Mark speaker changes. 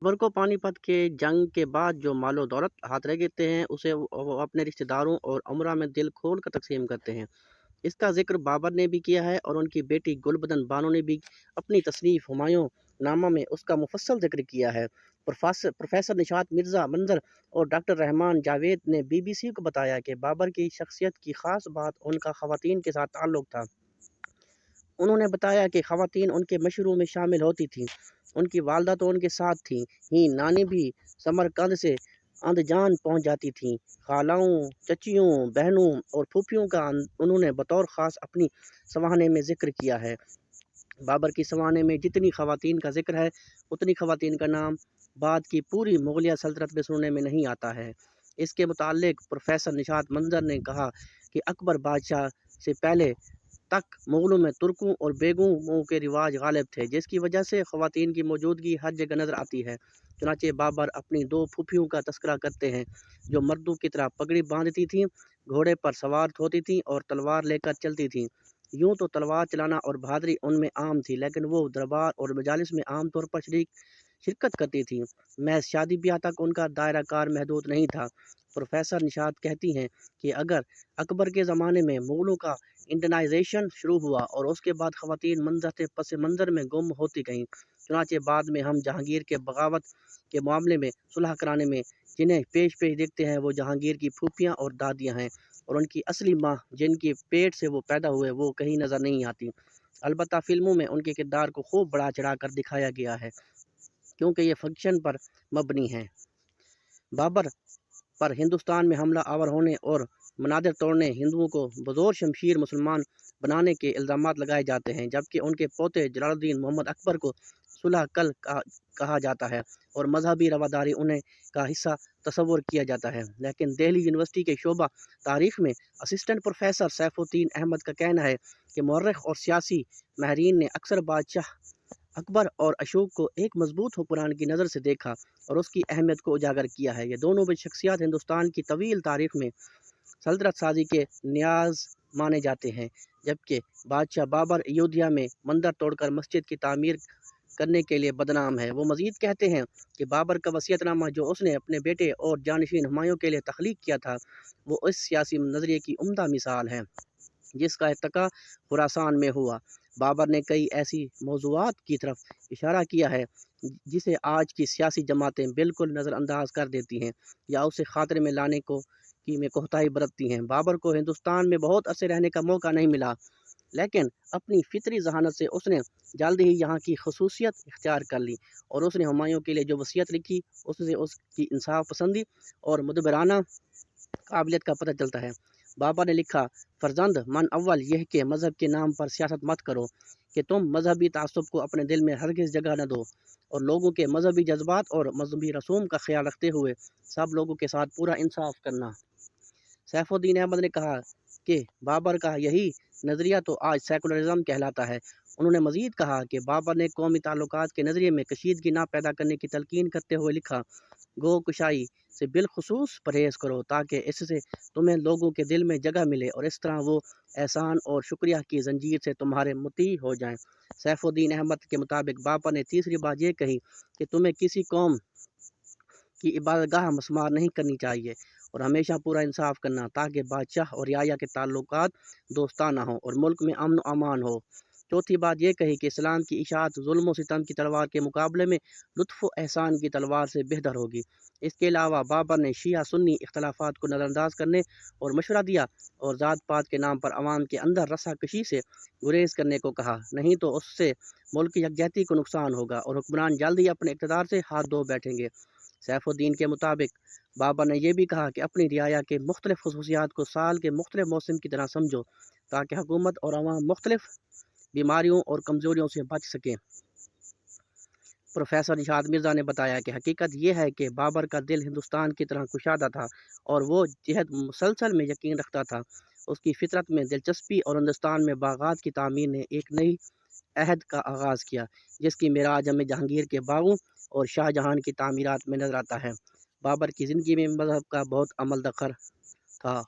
Speaker 1: बाबर को पानीपत के जंग के बाद जो मालो दौलत हाथ लगते हैं उसे वो अपने रिश्तेदारों और उमरा में दिल खोल कर तकसीम करते हैं। इसका जिक्र बाबर ने भी किया है और उनकी बेटी गुलबदन बानो ने भी अपनी तसनीफ हुमायूं नामा में उसका मुफस्सल जिक्र किया है। प्रोफेसर निशात मिर्ज़ा मंजर और डॉक्टर रहमान जावेद ने बीबीसी को बताया कि बाबर की शख्सियत की ख़ास बात उनका ख़वातीन के साथ ताल्लुक़ था। उन्होंने बताया कि ख़वातीन उनके मशवरों में शामिल होती थीं। उनकी वालदा तो उनके साथ थीं ही, नानी भी समरकंद से अंदजान पहुंच जाती थीं। खालाओं, चचियों, बहनों और फूफियों का उन्होंने बतौर ख़ास अपनी सवाहने में ज़िक्र किया है। बाबर की सवाहने में जितनी ख़वातीन का ज़िक्र है, उतनी ख़वातीन का नाम बाद की पूरी मुग़लिया सल्तनत में सुनने में नहीं आता है। इसके मुतालिक प्रोफेसर निशात मंजर ने कहा कि अकबर बादशाह से पहले तक मुग़लों में तुर्कों और बेगमों के रिवाज गालिब थे, जिसकी वजह से ख़वातीन की मौजूदगी हर जगह नज़र आती है। चुनांचे बाबर अपनी दो फूफियों का तस्करा करते हैं, जो मर्दों की तरह पगड़ी बांधती थीं, घोड़े पर सवार होती थीं और तलवार लेकर चलती थीं। यूँ तो तलवार चलाना और बहादुरी उनमें आम थी, लेकिन वो दरबार और मजालिस में आम तौर पर शिरकत करती थीं। महज शादी ब्याह तक उनका दायरा कार महदूद नहीं था। प्रोफेसर निशात कहती हैं कि अगर अकबर के ज़माने में मुग़लों का इंडनाइजेशन शुरू हुआ और उसके बाद ख़वातीन मंजर पस मंज़र में गुम होती गईं, चुनांचे बाद में हम जहांगीर के बगावत के मामले में सुलह कराने में जिन्हें पेश पेश देखते हैं, वो जहांगीर की फूफियाँ और दादियाँ हैं, और उनकी असली माँ जिनके पेट से वो पैदा हुए वो कहीं नज़र नहीं आती। अलबत्ता फ़िल्मों में उनके किरदार को खूब बढ़ा चढ़ा कर दिखाया गया है, क्योंकि ये फ़िक्शन पर मबनी है। बाबर पर हिंदुस्तान में हमला आवर होने और मनादिर तोड़ने, हिंदुओं को बज़ोर शमशीर मुसलमान बनाने के इल्ज़ामात लगाए जाते हैं, जबकि उनके पोते जलालुद्दीन मोहम्मद अकबर को सुलह कल कहा जाता है और मजहबी रवादारी उन्हें का हिस्सा तस्वुर किया जाता है। लेकिन दिल्ली यूनिवर्सिटी के शोबा तारीख़ में असिस्टेंट प्रोफेसर सैफुद्दीन अहमद का कहना है कि मौर्रिख़ और सियासी माहिरीन ने अक्सर बादशाह अकबर और अशोक को एक मजबूत हुक्मरान की नज़र से देखा और उसकी अहमियत को उजागर किया है। ये दोनों भी शख्सियत हिंदुस्तान की तवील तारीख़ में सल्तनत साजी के नियाज माने जाते हैं, जबकि बादशाह बाबर अयोध्या में मंदिर तोड़कर मस्जिद की तामीर करने के लिए बदनाम है। वो मज़ीद कहते हैं कि बाबर का वसीयतनामा जो उसने अपने बेटे और जानशीन हुमायूं के लिए तख्लीक किया था, वो इस सियासी नज़रिए की उम्दा मिसाल है जिसका इर्तिका खुरासान में हुआ। बाबर ने कई ऐसी मौज़ूआत की तरफ इशारा किया है जिसे आज की सियासी जमातें बिल्कुल नज़रअंदाज कर देती हैं या उसे खातिर में लाने को की में कोताही बरतती हैं। बाबर को हिंदुस्तान में बहुत अरसे रहने का मौका नहीं मिला, लेकिन अपनी फितरी जहानत से उसने जल्द ही यहाँ की खसूसियत इख्तियार कर ली और उसने हुमायूं के लिए जो वसीयत लिखी उससे उसकी इंसाफ पसंदी और मुदबराना काबिलियत का पता चलता है। बाबा ने लिखा, फर्जंद मन अव्वल यह कि मज़हब के नाम पर सियासत मत करो, कि तुम मजहबी तासुब को अपने दिल में हरगिज़ जगह न दो और लोगों के मजहबी जज्बात और मजहबी रसूम का ख्याल रखते हुए सब लोगों के साथ पूरा इंसाफ करना। सैफुद्दीन अहमद ने कहा कि बाबर का यही नज़रिया तो आज सेकुलरिज्म कहलाता है। उन्होंने मज़ीद कहा कि बाबर ने कौमी ताल्लुकात के नज़रिए में कशीदगी ना पैदा करने की तलकीन करते हुए लिखा, गो कुशाई से बिलखुसूस परहेज़ करो ताकि इससे तुम्हें लोगों के दिल में जगह मिले और इस तरह वो एहसान और शुक्रिया की जंजीर से तुम्हारे मुती हो जाएं। सैफुद्दीन अहमद के मुताबिक बाबर ने तीसरी बात यह कही कि तुम्हें किसी कौम की इबादतगाह मस्मार नहीं करनी चाहिए और हमेशा पूरा इंसाफ करना ताकि बादशाह और रियाया के ताल्लुकात दोस्ताना हो और मुल्क में अमन व अमान हो। चौथी बात यह कही कि इस्लाम की इशाअत जुल्म व सितम की तलवार के मुकाबले में लुत्फ़ व एहसान की तलवार से बेहतर होगी। इसके अलावा बाबर ने शिया सुन्नी इख्तलाफात को नज़रअंदाज करने और मशवरा दिया और ज़ात पात के नाम पर अवाम के अंदर रस्साकशी से गुरेज करने को कहा, नहीं तो उससे मुल्क की यकजहती को नुकसान होगा और हुक्मरान जल्द ही अपने इक़्तिदार से हाथ धो बैठेंगे। सैफुद्दीन के मुताबिक बाबर ने यह भी कहा कि अपनी रियाया के मुख्तलिफ खसूसियात को साल के मुख्तलिफ मौसम की तरह समझो ताकि हुकूमत और अवाम मुख्तलिफ बीमारियों और कमज़ोरियों से बच सकें। प्रोफेसर निशात मिर्ज़ा ने बताया कि हकीकत यह है कि बाबर का दिल हिंदुस्तान की तरह कुशादा था और वो जहद मुसलसल में यकीन रखता था। उसकी फितरत में दिलचस्पी और हिंदुस्तान में बागात की तामीर ने एक नई अहद का आगाज़ किया, जिसकी मिराज हमें जहांगीर के बागों और शाहजहां की तामीरात में नजर आता है। बाबर की ज़िंदगी में मज़हब का बहुत अमल दखल था।